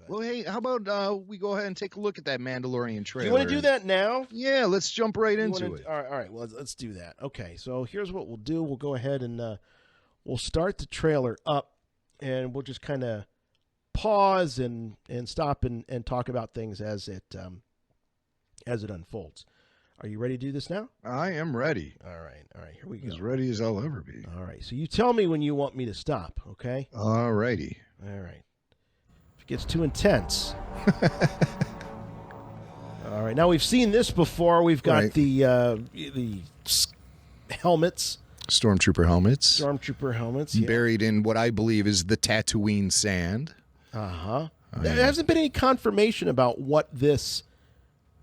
Well, hey, how about we go ahead and take a look at that Mandalorian trailer? Do you want to do that now? Yeah, let's jump right into it. All right. Well, let's do that. Okay, so here's what we'll do. We'll go ahead and we'll start the trailer up, and we'll just kind of pause and stop and talk about things as it unfolds. Are you ready to do this now? I am ready. All right. Here we go. As ready as I'll ever be. All right. So you tell me when you want me to stop, okay? All righty. All right. If it gets too intense. All right. Now we've seen this before. We've got the helmets. Stormtrooper helmets. Stormtrooper helmets. Yeah. Buried in what I believe is the Tatooine sand. Uh-huh. There hasn't been any confirmation about what this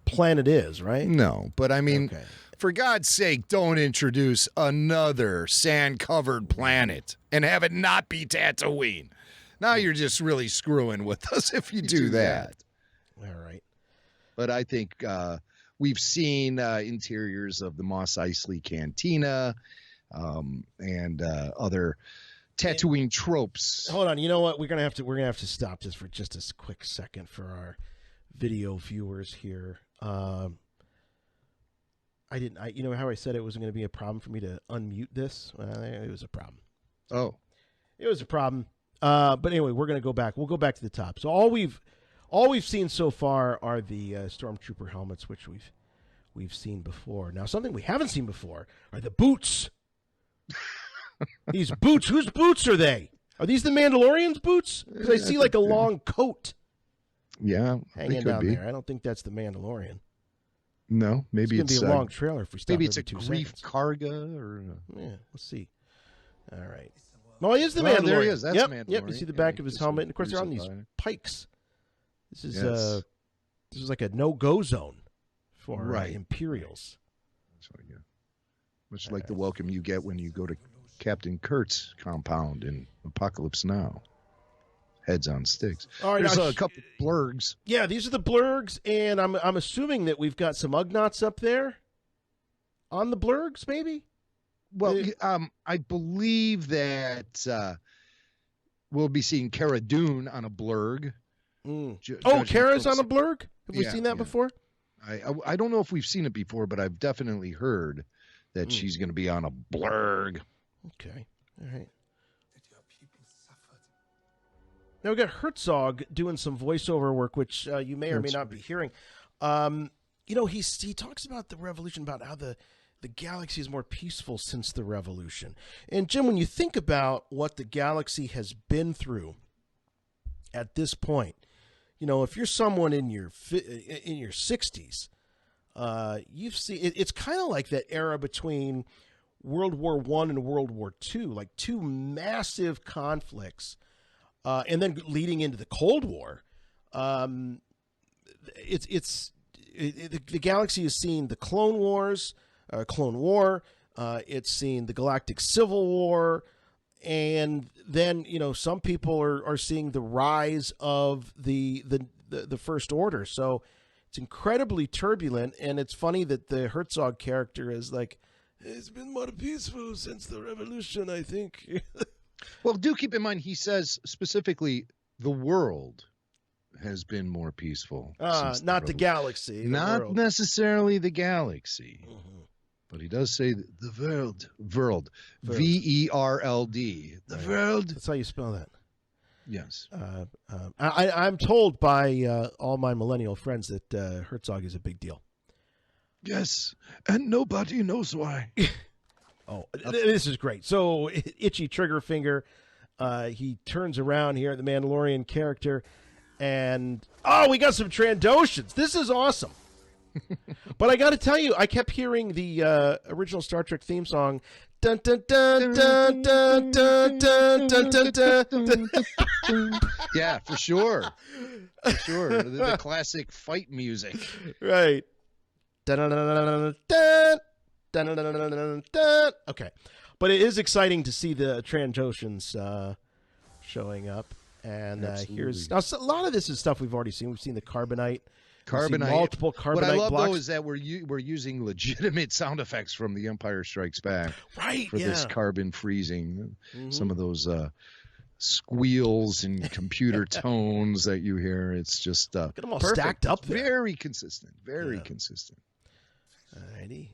planet is, right? No, but I mean, for God's sake, don't introduce another sand-covered planet and have it not be Tatooine. Now you're just really screwing with us if you do that. All right. But I think we've seen interiors of the Mos Eisley Cantina and other Tatooine tropes. Hold on, you know what? We're gonna have to stop this for just a quick second for our video viewers here. You know how I said it wasn't going to be a problem for me to unmute this? It was a problem. Oh, it was a problem. But anyway, we're going to go back. We'll go back to the top. So all we've seen so far are the Stormtrooper helmets, which we've seen before. Now, something we haven't seen before are the boots. These boots. Whose boots are they? Are these the Mandalorian's boots? Because I see like a long coat. Yeah, hanging down there. I don't think that's the Mandalorian. No, maybe it's going to be a long trailer if we stop. Maybe it's a Grief Karga or yeah. Let's see. All right. No, he is the Mandalorian. There he is. That's Mandalorian. Yep. You see the back of his helmet, and of course they're on these pikes. This is like a no-go zone for Imperials. So, yeah. Much like the welcome you get when you go to Captain Kurt's compound in Apocalypse Now. Heads on sticks. All right, there's a couple blurgs. Yeah, these are the blurgs, and I'm assuming that we've got some Ugnaughts up there on the blurgs, maybe. Well, I believe that we'll be seeing Cara Dune on a blurg. Cara's on a blurg? Have we seen that before? I don't know if we've seen it before, but I've definitely heard that she's going to be on a blurg. Okay, all right. Now, we got Herzog doing some voiceover work, which you may or may not be hearing. He talks about the revolution, about how the galaxy is more peaceful since the revolution. And, Jim, when you think about what the galaxy has been through at this point, if you're someone in your 60s, you've seen it's kind of like that era between World War I and World War II, like two massive conflicts. And then leading into the Cold War, the galaxy has seen the Clone War. It's seen the Galactic Civil War, and then some people are seeing the rise of the First Order. So it's incredibly turbulent, and it's funny that the Herzog character is like, it's been more peaceful since the revolution, I think. Well, do keep in mind, he says specifically the world has been more peaceful. Not the galaxy. Not necessarily the galaxy. Mm-hmm. But he does say the world. Verld. V-E-R-L-D. The world. That's how you spell that. Yes. I'm told by all my millennial friends that Herzog is a big deal. Yes, and nobody knows why. Oh, this is great. So, Itchy Trigger Finger, he turns around here at the Mandalorian character, and, we got some Trandoshans. This is awesome. But I got to tell you, I kept hearing the original Star Trek theme song. Dun, dun, dun, dun, dun, dun, dun, dun, dun, dun, dun. Yeah, for sure. For sure. The classic fight music. Right. Dun, dun, dun, dun, dun. Dun, dun, dun, dun, dun, dun. Okay, but it is exciting to see the Trandoshans showing up, and here's now a lot of this is stuff we've already seen. We've seen the Carbonite, multiple Carbonite. What I love blocks. though is that we're using legitimate sound effects from The Empire Strikes Back, right? For this carbon freezing, some of those squeals and computer tones that you hear. It's just get them all perfect. stacked up there. Very consistent. Very consistent. Alrighty.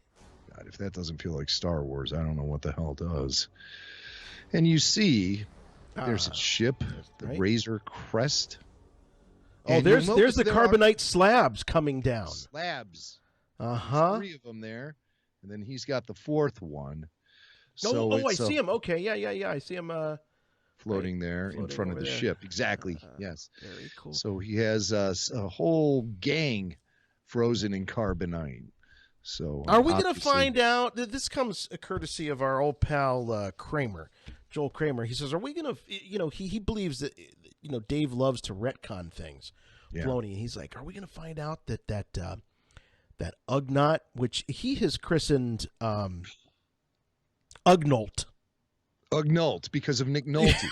God, if that doesn't feel like Star Wars, I don't know what the hell does. And you see, there's a ship, the Razor Crest. Oh, there's the carbonite slabs coming down. Slabs. Uh-huh. 3 of them there. And then he's got the 4th one. I see him. Okay, yeah. I see him floating there in front of the ship. Exactly. Yes. Very cool. So he has a whole gang frozen in carbonite. So are we going to find out? This comes courtesy of our old pal Kramer, Joel Kramer. He says, "Are we going to? He believes that Dave loves to retcon things, Filoni, and he's like, are we going to find out that Ugnaught, which he has christened Ugnolt, because of Nick Nolte."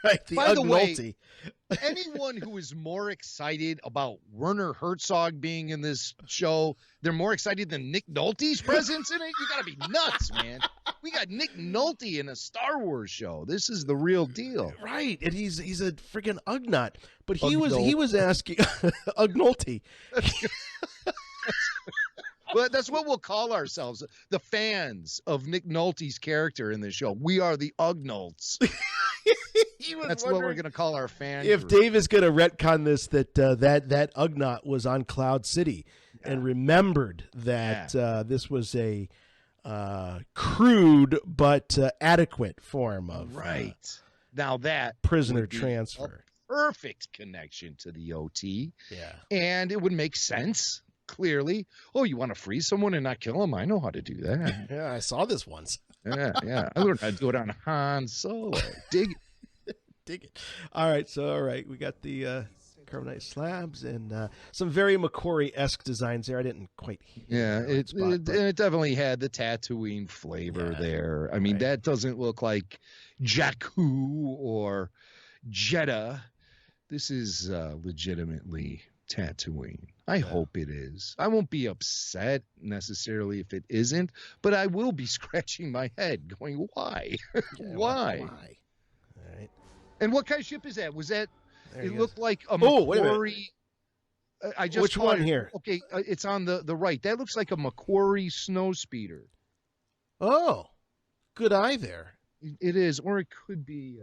Right, By the way, anyone who is more excited about Werner Herzog being in this show, they're more excited than Nick Nolte's presence in it? You got to be nuts, man. We got Nick Nolte in a Star Wars show. This is the real deal. Right, and he's a freaking Ugnaught. But he was asking Ugnolte. Well, that's what we'll call ourselves, the fans of Nick Nolte's character in this show. We are the Ugnolts. That's what we're going to call our fan if group. Dave is going to retcon this, that Ugnaught was on Cloud City and remembered that this was a crude but adequate form of now that prisoner transfer. Perfect connection to the OT. Yeah, and it would make sense. Clearly, you want to freeze someone and not kill them? I know how to do that. Yeah, I saw this once. Yeah. I learned how to do it on Han Solo. Dig it. All right, we got the carbonite slabs and some very McQuarrie-esque designs there. I didn't quite hear it definitely had the Tatooine flavor there. I mean, that doesn't look like Jakku or Jeddah. This is legitimately Tatooine. I hope it is. I won't be upset necessarily if it isn't, but I will be scratching my head going, why? Why? All right. And what kind of ship is that? Was that, it looked like a McQuarrie. Which one here? Okay, it's on the right. That looks like a McQuarrie snowspeeder. Oh, good eye there. It is, or it could be.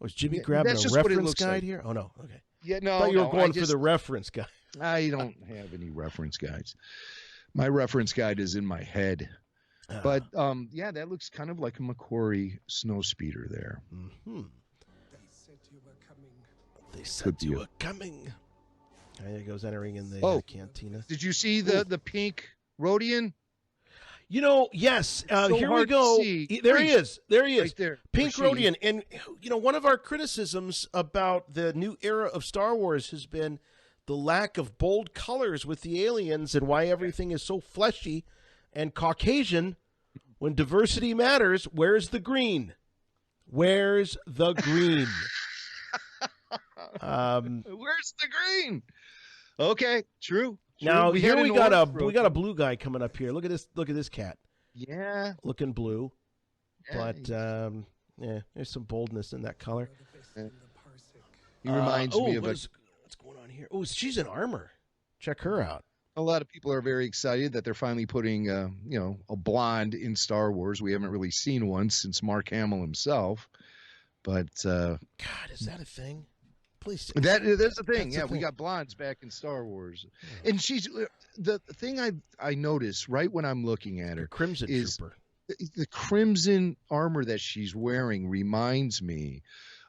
Was Jimmy grabbing a reference guide here? Oh, no. Okay. Yeah, no. I thought you were going for the reference guide. I don't have any reference guides. My reference guide is in my head. But, that looks kind of like a McQuarrie snowspeeder there. Mm-hmm. They said you were coming. There he goes, entering in the cantina. Did you see the pink Rhodian? Yes. Here we go. There he is. Right there. Pink Rhodian. And, one of our criticisms about the new era of Star Wars has been the lack of bold colors with the aliens and why everything is so fleshy and Caucasian. When diversity matters, where's the green? Where's the green? Where's the green? Okay, true. Now here we got a blue guy coming up here. Look at this cat. Yeah, looking blue, but there's some boldness in that color. He reminds me of what's going on here. Oh, she's in armor. Check her out. A lot of people are very excited that they're finally putting a blonde in Star Wars. We haven't really seen one since Mark Hamill himself, but God, is that a thing? Please. That's the thing. Yeah, we got blondes back in Star Wars, and she's the thing I notice right when I'm looking at her. Crimson Trooper. The crimson armor that she's wearing reminds me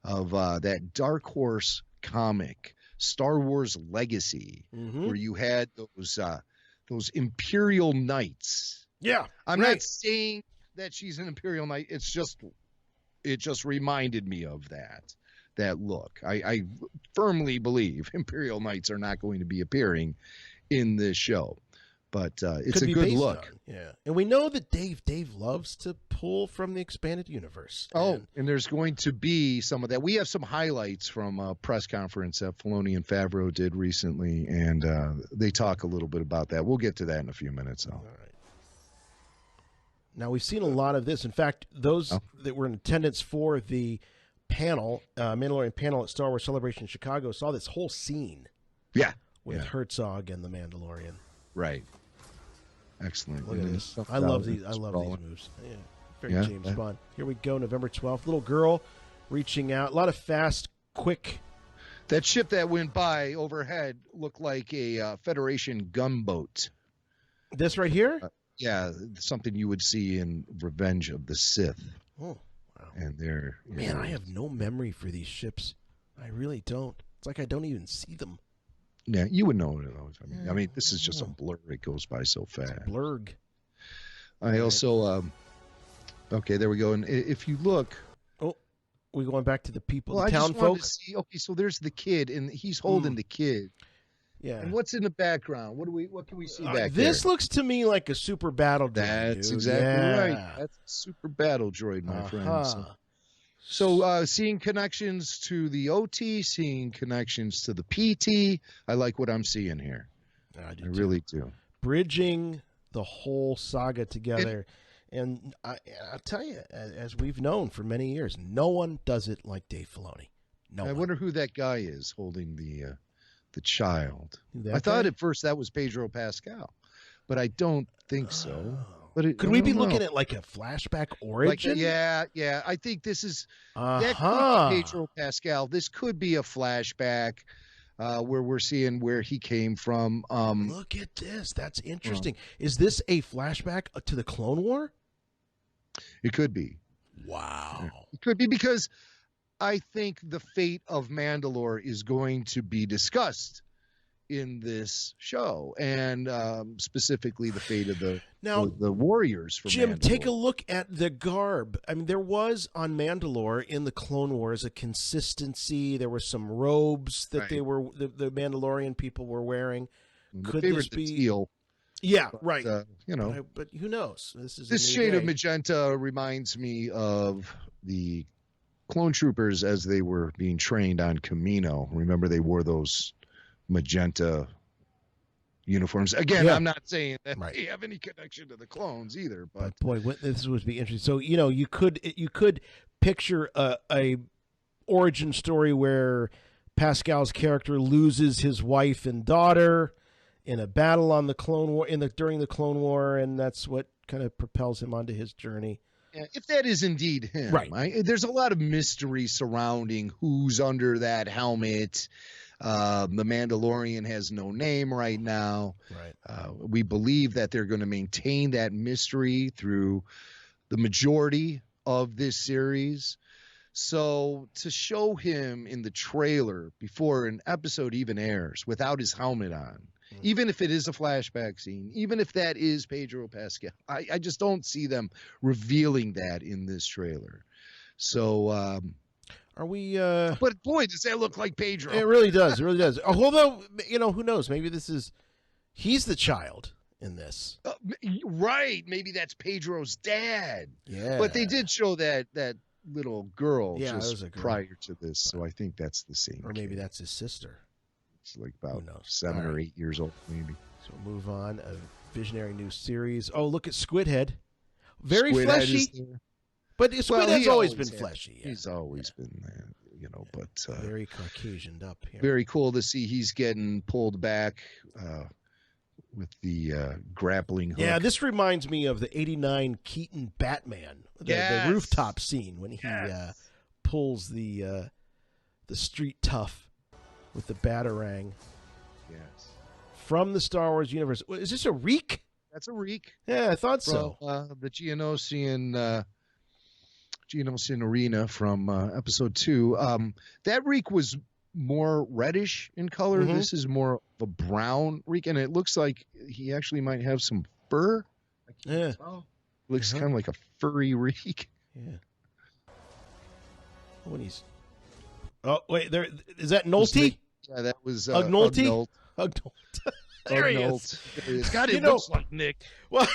of that Dark Horse comic, Star Wars Legacy, where you had those Imperial Knights. Yeah, I'm not saying that she's an Imperial Knight. It just reminded me of that look. I firmly believe Imperial Knights are not going to be appearing in this show, but it's a good look. Yeah, and we know that Dave loves to pull from the expanded universe. And there's going to be some of that. We have some highlights from a press conference that Filoni and Favreau did recently, and they talk a little bit about that. We'll get to that in a few minutes. All right. Now, we've seen a lot of this. In fact, those that were in attendance for the panel, Mandalorian panel at Star Wars Celebration in Chicago, saw this whole scene. Yeah. With Herzog and the Mandalorian. Right. Excellent. Look at this. I love these. I love these moves. Yeah. Very James Bond. Here we go, November 12th. Little girl reaching out. A lot of fast, quick. That ship that went by overhead looked like a Federation gunboat. This right here? Yeah, something you would see in Revenge of the Sith. Oh, wow. And they're... Man, I have no memory for these ships. I really don't. It's like I don't even see them. Yeah, you would know what it was. I mean, this is just a blur. It goes by so fast. Blurg. I also... okay, there we go. And if you look... Oh, we're going back to the people, well, the town folks. Okay, so there's the kid, and he's holding the kid. Yeah. And what's in the background? What can we see back there? This looks to me like a super battle droid. That's exactly right. That's a super battle droid, my friend. So seeing connections to the OT, seeing connections to the PT, I like what I'm seeing here. I really do. Bridging the whole saga together. And I'll tell you, as we've known for many years, no one does it like Dave Filoni. I wonder who that guy is holding the child. I thought at first that was Pedro Pascal, but I don't think so. But could we be looking at like a flashback origin? Yeah. I think this is that could be Pedro Pascal. This could be a flashback where we're seeing where he came from. Look at this. That's interesting. Is this a flashback to the Clone War? It could be. Wow. It could be, because I think the fate of Mandalore is going to be discussed in this show, and specifically the fate of the warriors from Jim, Mandalore. take a look at the garb. I mean, there was on Mandalore in the Clone Wars a consistency. There were some robes that the Mandalorian people were wearing. Could this be teal? Yeah, but, right. But who knows? This shade of magenta reminds me of the clone troopers as they were being trained on Camino. Remember, they wore those magenta uniforms. Again, I'm not saying that they have any connection to the clones either, but boy, this would be interesting. So you could picture a origin story where Pascal's character loses his wife and daughter in a battle on the Clone War during the Clone War, and that's what kind of propels him onto his journey. Yeah, if that is indeed him, there's a lot of mystery surrounding who's under that helmet. The Mandalorian has no name right now. We believe that they're going to maintain that mystery through the majority of this series. So to show him in the trailer before an episode even airs without his helmet on, even if it is a flashback scene, even if that is Pedro Pascal, I just don't see them revealing that in this trailer. So are we but boy, does that look like Pedro. It really does. It really does. Although, who knows? Maybe he's the child in this. Right. Maybe that's Pedro's dad. Yeah. But they did show that little girl just prior to this, so I think that's the same. Or maybe that's his sister. It's like about 7 or 8 years old, maybe. So we'll move on. A visionary new series. Oh, look at Squidhead. Very Squidhead fleshy. But Squidhead's always been fleshy. Yeah. He's always been there, but very Caucasianed up here. Very cool to see he's getting pulled back with the grappling hook. Yeah, this reminds me of the '89 Keaton Batman, the rooftop scene when he pulls the street tough with the Batarang. Yes. From the Star Wars universe. Is this a reek? That's a reek. Yeah, I thought so. The Geonosian arena from episode 2. That reek was more reddish in color. Mm-hmm. This is more of a brown reek, and it looks like he actually might have some fur. Yeah. Looks kind of like a furry reek. Yeah. When he's... Oh, wait, there is that Nolte? Yeah, that was Ugnolte. There he is. God, it looks like Nick. Well,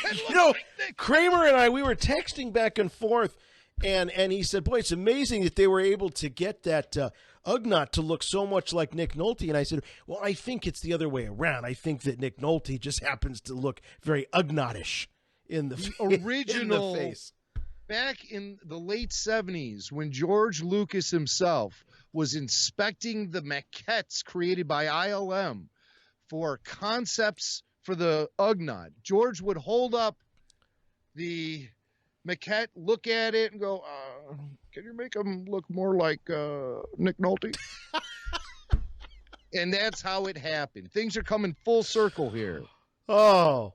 Kramer and I, we were texting back and forth, and he said, boy, it's amazing that they were able to get that Ugnaught to look so much like Nick Nolte. And I said, well, I think it's the other way around. I think that Nick Nolte just happens to look very Ugnaughttish in the original in the face. back in the late 70s when George Lucas himself was inspecting the maquettes created by ILM for concepts for the Ugnaught, George would hold up the maquette, look at it, and go, can you make him look more like Nick Nolte? And that's how it happened. Things are coming full circle here. Oh.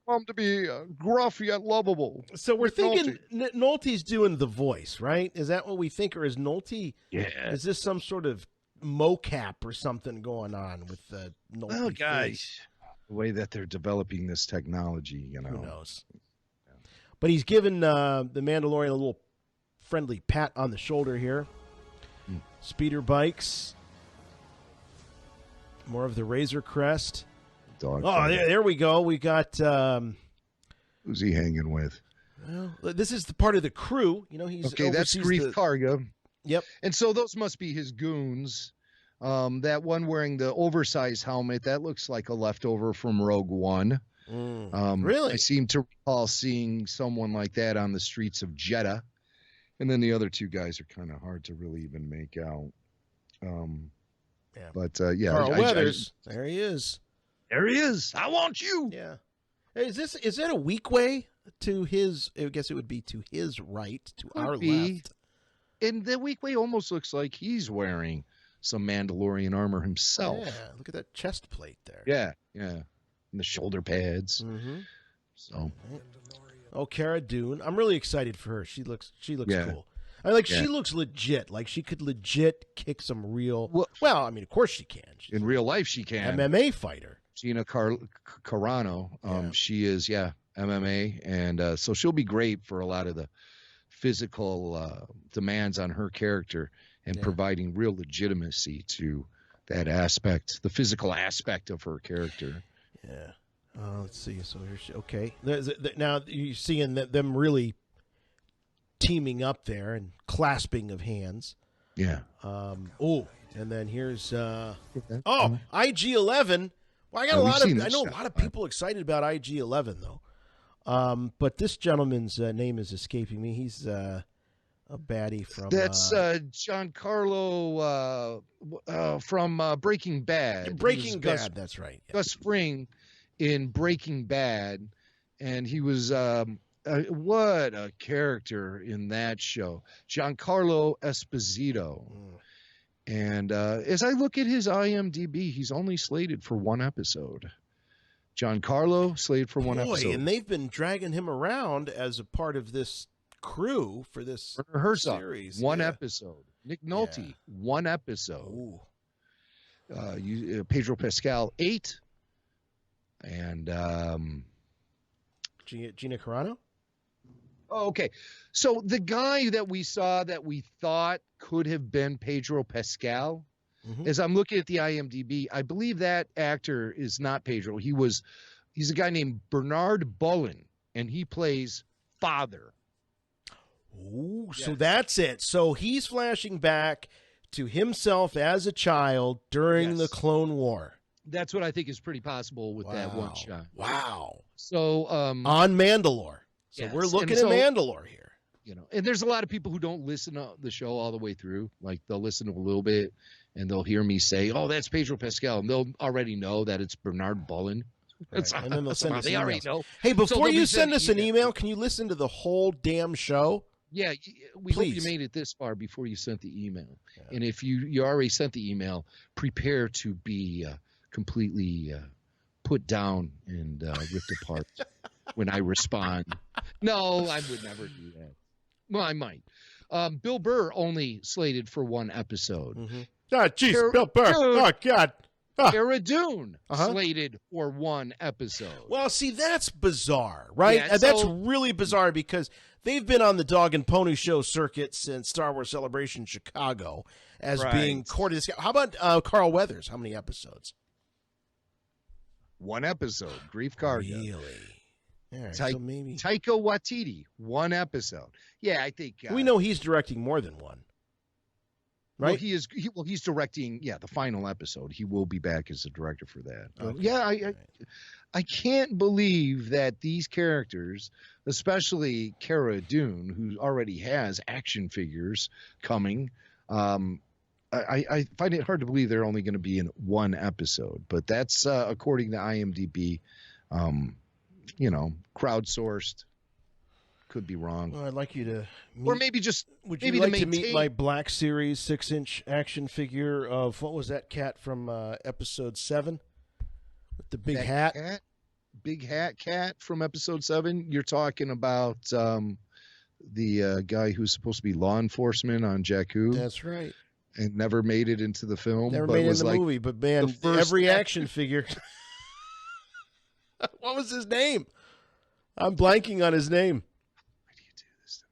To be gruff yet lovable. So we're Nick thinking Nolte. Nolte's doing the voice, right? Is that what we think? Or is Nolte, Yeah. is this some sort of mocap or something going on with the Nolte Well, face? guys, the way that they're developing this technology, you know. Who knows? But he's given the Mandalorian a little friendly pat on the shoulder here. Speeder bikes. More of the Razor Crest. Dog there we go. We got... who's he hanging with? Well, this is the part of the crew. You know, he's Okay, that's Grief Karga. Yep. And so those must be his goons. That one wearing the oversized helmet, that looks like a leftover from Rogue One. Really? I seem to recall seeing someone like that on the streets of Jeddah. And then the other two guys are kind of hard to really even make out. Yeah. But, yeah. Carl Weathers. There he is. There he is. I want you. Yeah. Is that a weak way to his? I guess it would be to his right, to our left. And the weak way almost looks like he's wearing some Mandalorian armor himself. Yeah. Look at that chest plate there. Yeah. And the shoulder pads. Mm-hmm. So. Oh, Cara Dune. I'm really excited for her. She looks cool. She looks legit. Like she could legit kick some real. Well, I mean, of course she can. She's in real life, she can. MMA fighter. Gina Carano. She is, MMA. And so she'll be great for a lot of the physical demands on her character and providing real legitimacy to that aspect, the physical aspect of her character. Yeah. Let's see. So here's okay. Now you're seeing them really teaming up there and clasping of hands. Yeah. And then here's IG-11. Well, I know a lot of people excited about IG-11 though. But this gentleman's name is escaping me. He's a baddie from. That's Giancarlo from Breaking Bad. Breaking Bad. That's right. Yeah. Gus Fring in Breaking Bad, and he was what a character in that show, Giancarlo Esposito. And as I look at his IMDb, he's only slated for one episode. Giancarlo slated for one episode. And they've been dragging him around as a part of this crew for this series. One episode. Nick Nolte, one episode. Pedro Pascal, 8. And Gina Carano? Oh, okay. So the guy that we saw that we thought could have been Pedro Pascal, as I'm looking at the IMDb, I believe that actor is not Pedro. He's a guy named Bernard Bullen, and he plays father. Oh, so that's it. So he's flashing back to himself as a child during the Clone War. That's what I think is pretty possible with that one shot. Wow. So on Mandalore. So we're looking at Mandalore here. You know, and there's a lot of people who don't listen to the show all the way through. Like they'll listen to a little bit and they'll hear me say, "Oh, that's Pedro Pascal," and they'll already know that it's Bernard Bullen. Right. And then they'll send us they already know. Hey, before you send us an email, can you listen to the whole damn show? Yeah, we hope you made it this far before you sent the email. Yeah. And if you already sent the email, prepare to be completely put down and ripped apart when I respond. No, I would never do that. Well, I might. Bill Burr only slated for one episode. Oh, jeez, Bill Burr. Oh, God. Cara Dune slated for one episode. Well, see, that's bizarre, right? Yeah, that's really bizarre because they've been on the Dog and Pony Show circuit since Star Wars Celebration Chicago as being courted. How about Carl Weathers? How many episodes? One episode. Grief Karga. Really? Right, so maybe Taika Waititi, one episode. Yeah, I think we know he's directing more than one. right? Well, he's directing. Yeah, the final episode. He will be back as a director for that. Okay. Yeah, I can't believe that these characters, especially Cara Dune, who already has action figures coming. I find it hard to believe they're only going to be in one episode, but that's according to IMDb. Crowdsourced. Could be wrong. Well, I'd like you to or maybe just would maybe you like to meet my Black Series 6-inch action figure of what was that cat from episode 7 with the big hat? Big hat cat from episode 7. You're talking about the guy who's supposed to be law enforcement on Jakku. That's right. And never made it into the film. Never made it in the movie, but man, every action figure. What was his name? I'm blanking on his name. Why do you do this to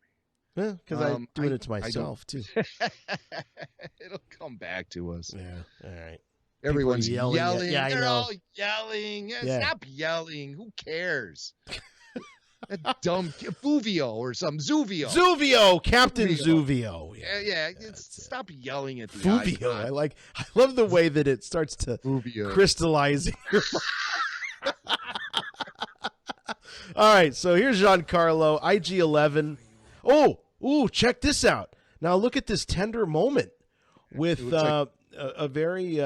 me? Yeah, because I'm doing it to myself too. It'll come back to us. Yeah. All right. Everyone's yelling. Yeah, They're I know. all yelling. Yeah. Stop yelling. Who cares? That dumb Fuvio or some Zuvio. Captain Zuvio. Yeah. Stop yelling at the Fuvio. icon. I love the way that it starts to crystallize. All right, so here's Giancarlo, IG-11. Oh, check this out. Now look at this tender moment with a very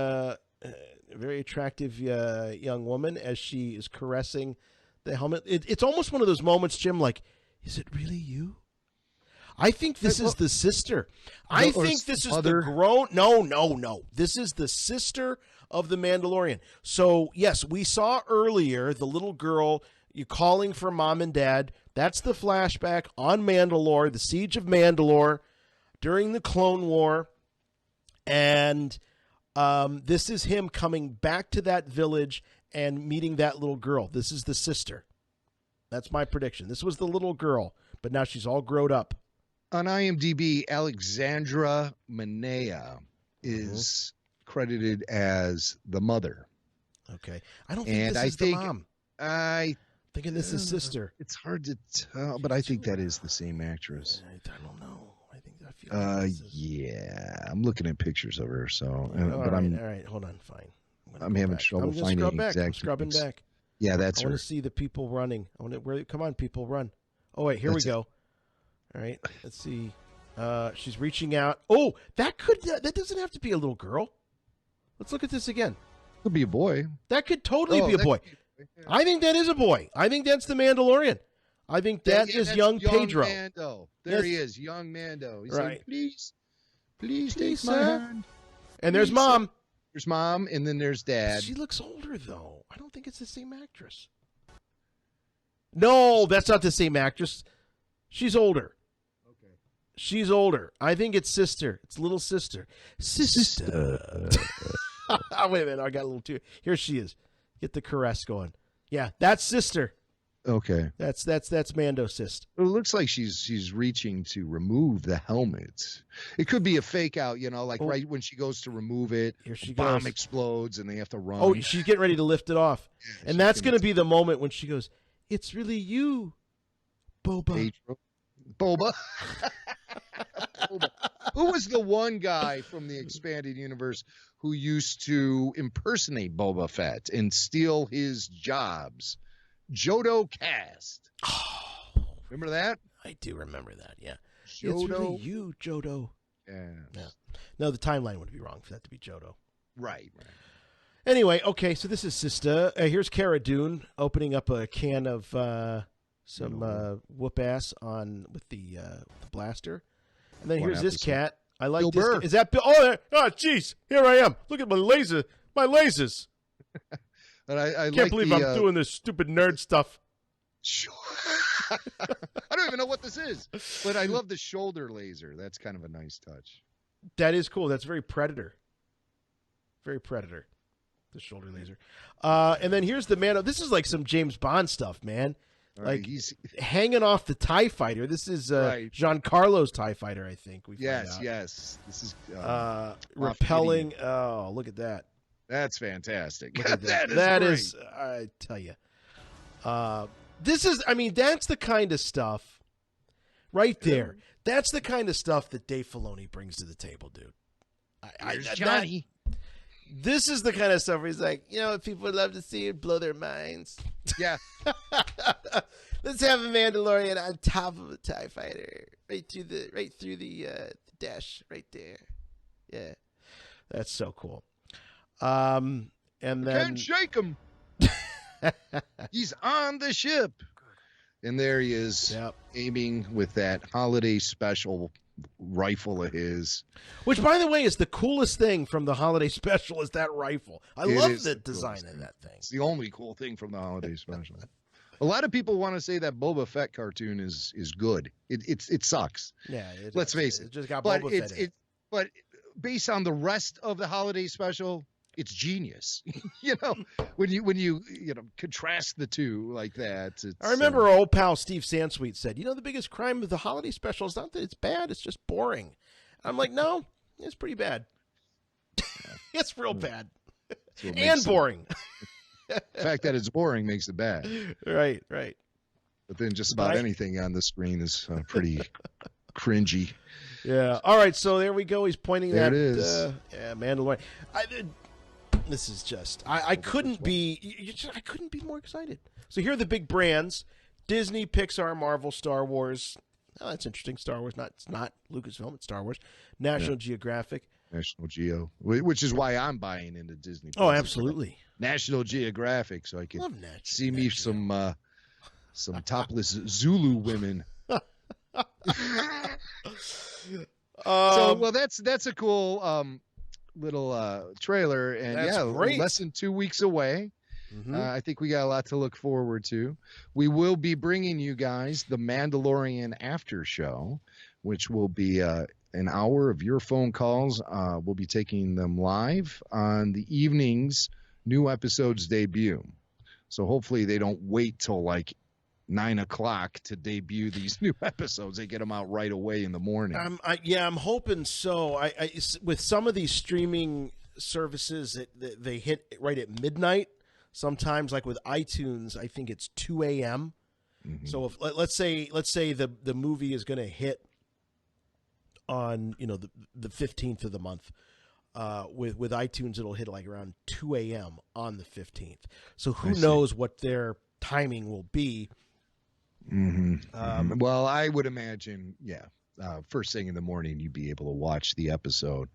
attractive young woman as she is caressing the helmet. It's almost one of those moments, Jim, like, is it really you? I think this is the sister. I think this is the grown. No. This is the sister of the Mandalorian. So, yes, we saw earlier the little girl calling for mom and dad. That's the flashback on Mandalore, the Siege of Mandalore during the Clone War. And this is him coming back to that village and meeting that little girl. This is the sister. That's my prediction. This was the little girl, but now she's all grown up. On IMDb, Alexandra Manea is credited as the mother. Okay. I don't think this is the mom. Thinking this is sister. It's hard to tell, but I think that is the same actress. I don't know. I feel like yeah. I'm looking at pictures of her, so all right, hold on, fine. I'm having trouble finding exact. I'm scrubbing back. Yeah, that's her. I want to see the people running. Come on, people, run. Oh wait, here we go. All right, let's see. She's reaching out. Oh, that doesn't have to be a little girl. Let's look at this again. Could be a boy. That could totally be a boy. I think that is a boy. I think that's the Mandalorian. I think that is young Pedro. Mando. There he is, young Mando. He's right. Like, please take my hand. And there's mom. There's mom, and then there's dad. She looks older, though. I don't think it's the same actress. No, that's not the same actress. She's older. Okay. She's older. I think it's sister. It's little sister. Sister. Wait a minute. I got a little too. Here she is. Get the caress going. Yeah, that's sister. Okay. That's Mando sis. It looks like she's reaching to remove the helmet. It could be a fake out, right when she goes to remove it, here she bomb goes. Explodes and they have to run. Oh, she's getting ready to lift it off. Yeah, and that's going to be the moment when she goes, "It's really you, Boba." Boba. Boba. Who was the one guy from the expanded universe who used to impersonate Boba Fett and steal his jobs? Jodo Cast. Oh, remember that? I do remember that. Yeah. Jodo. It's really you, Jodo. Yeah. No, the timeline would be wrong for that to be Jodo. Right. Anyway, okay, so this is Sister. Here's Cara Dune opening up a can of some whoop ass with the blaster, and then here's this cat. I like Bill this. Burr. Is that Bill? Oh, jeez! Here I am. Look at my lasers. And I can't believe I'm doing this stupid nerd stuff. Sure. I don't even know what this is, but I love the shoulder laser. That's kind of a nice touch. That is cool. That's very Predator. Very Predator. The shoulder laser. And then here's the Mando. This is like some James Bond stuff, man. Like he's hanging off the TIE fighter. This is Giancarlo's TIE fighter, I think. Yes. This is repelling. Oh, look at that. That's fantastic. That is, I tell you. This is, that's the kind of stuff right there. That's the kind of stuff that Dave Filoni brings to the table, dude. Johnny. This is the kind of stuff where he's like, you know what people would love to see it blow their minds. Yeah. Let's have a Mandalorian on top of a TIE fighter, right through the dash right there. Yeah, that's so cool. And then Can't shake him. He's on the ship, and there he is, aiming with that holiday special rifle of his. Which, by the way, is the coolest thing from the holiday special. Is that rifle? I love the design of that thing. It's the only cool thing from the holiday special. A lot of people want to say that Boba Fett cartoon is good. It sucks. Yeah, let's face it. It just got Boba Fett in it. But based on the rest of the holiday special, it's genius. when you contrast the two like that. I remember our old pal Steve Sansweet said, the biggest crime of the holiday special is not that it's bad, it's just boring. I'm like, no, it's pretty bad. It's real bad and boring. The fact that it's boring makes it bad. Right. But then just about anything on the screen is pretty cringy. Yeah. All right. So there we go. He's pointing there at it is. Mandalorian. This is just. I couldn't be. I couldn't be more excited. So here are the big brands: Disney, Pixar, Marvel, Star Wars. Oh, that's interesting. Star Wars. It's not Lucasfilm. It's Star Wars. National Geographic. National Geo, which is why I'm buying into Disney. Oh, absolutely. National Geographic, so I can see me some topless Zulu women. That's a cool little trailer, and great. Less than 2 weeks away. Mm-hmm. I think we got a lot to look forward to. We will be bringing you guys the Mandalorian after show, which will be an hour of your phone calls. We'll be taking them live on the evenings. New episodes debut. So hopefully they don't wait till like 9 o'clock to debut these new episodes. They get them out right away in the morning. I'm hoping so. I with some of these streaming services, they hit right at midnight. Sometimes, like with iTunes, I think it's 2 a.m. Mm-hmm. So if let's say the movie is going to hit on the 15th of the month. With iTunes, it'll hit like around 2 a.m. on the 15th. So who knows what their timing will be. Mm-hmm. Well, I would imagine, first thing in the morning, you'd be able to watch the episode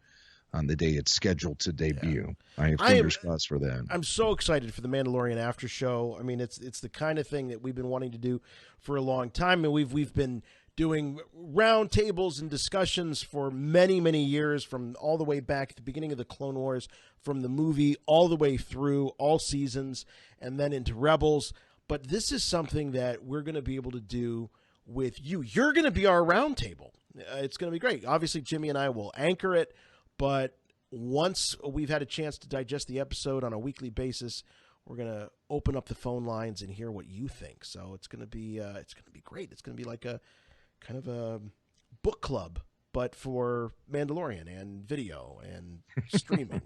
on the day it's scheduled to debut. I have fingers crossed for that. I'm so excited for the Mandalorian after show. I mean, it's the kind of thing that we've been wanting to do for a long time, and we've been doing round tables and discussions for many, many years, from all the way back at the beginning of the Clone Wars, from the movie all the way through all seasons, and then into Rebels. But this is something that we're going to be able to do with you. You're going to be our round table. It's going to be great. Obviously, Jimmy and I will anchor it, but once we've had a chance to digest the episode on a weekly basis, we're going to open up the phone lines and hear what you think. So it's going to be great. It's going to be like a kind of a book club, but for Mandalorian and video and streaming.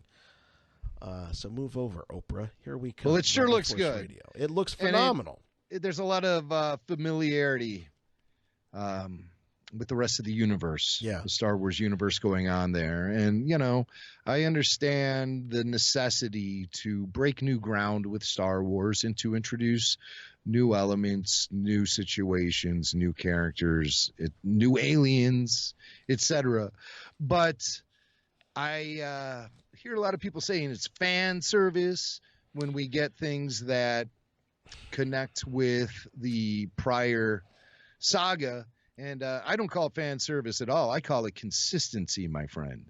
So move over, Oprah. Here we come. Well, it sure looks good. Radio. It looks phenomenal. There's a lot of familiarity with the rest of the universe, the Star Wars universe going on there. And, I understand the necessity to break new ground with Star Wars and to introduce new elements, new situations, new characters, new aliens, etc. But I hear a lot of people saying it's fan service when we get things that connect with the prior saga. And I don't call it fan service at all. I call it consistency, my friend.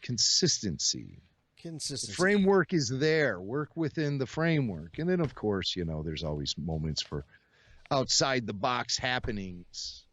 Consistency. The framework is there. Work within the framework. And then, of course, there's always moments for outside the box happenings.